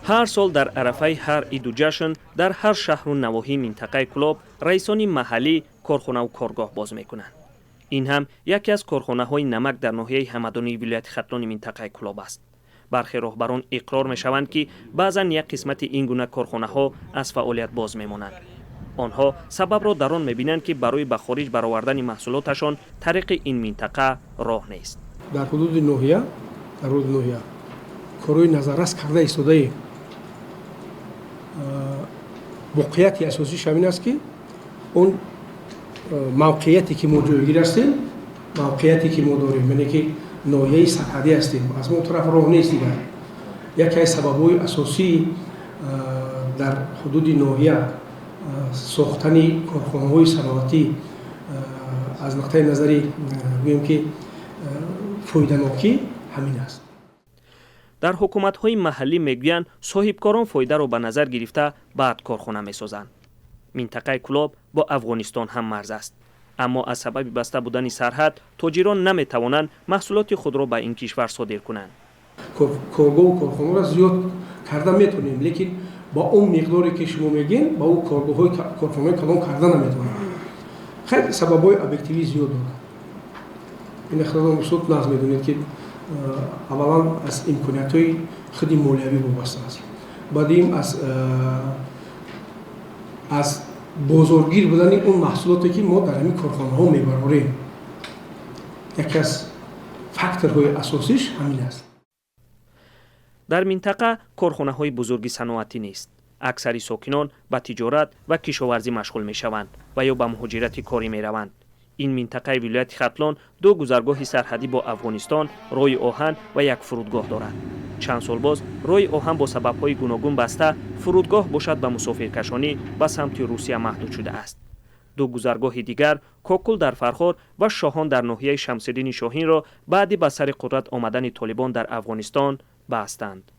هر سال در عرفه هر عید و جشن در هر شهر و نواحی منطقه کلاب رئیسان محلی کارخانه و کارگاه باز میکنند. این هم یکی از کارخانه های نمک در ناحیه همدانی ولایت ختلان منطقه کلاب است. برخی راهبران اقرار میشوند که بعضا یک قسمت این گونه کارخانه ها از فعالیت باز میمانند. آنها سبب را در آن میبینند که برای به خارج برآوردن محصولاتشان طریق این منطقه راه نیست. در حدود ناحیه کاروی نظررس کرده ایستاده موقعیت اساسیش همین است که اون موقعیتی که ما جایگیر هستیم، موقعیتی که ما داریم، یعنی که ناحیه سرحدی هستیم، از ما طرف راه نیست دیگر. یکی از سبب‌های اساسی در حدود ناحیه ساختن کارخانه‌های صنعتی از نقطه نظری میگیم که فایده‌ناکی همین است. در حکومت‌های محلی میگویند صاحبکاران فایده را به نظر گرفته بعد کارخانه می‌سازند. منطقه کلاب با افغانستان هم مرز است، اما از سبب بسته بودن سرحد تاجران نمی‌توانند محصولات خود را به این کشور صادر کنند. کارگاه و کارخانه را زیاد کرده میتونیم، لیکن با اون مقداری که شما میگین با اون کارگاه‌های کارخانه کلان کرده نمیتونیم. خیلی سبب‌های ابجکتیوی زیاد داره. این اختلاف مصوت نظم میدونید که اولا از امکانیت‌های خود مالیوی وابسته است. بعدیم از بازارگیر بودن اون محصولاتی که ما در همین کارخانه‌ها میبریم. یکی از فاکتورهای اساسیش همین است. در منطقه کارخانه‌های بزرگی صنعتی نیست. اکثر ساکنان به تجارت و کشاورزی مشغول می‌شوند و یا به مهاجرت کاری می‌روند. این منطقه ولایت ختلان دو گذرگاه سرحدی با افغانستان، راه آهن و یک فرودگاه دارد. چند سال باز راه آهن با سبب‌های گوناگون بسته، فرودگاه باشد به مسافرکشانی به سمت روسیه محدود شده است. دو گذرگاه دیگر کوکل در فرخار و شاهان در ناحیه شمس‌الدین شاهین را بعد به سر قدرت آمدن طالبان در افغانستان بستند.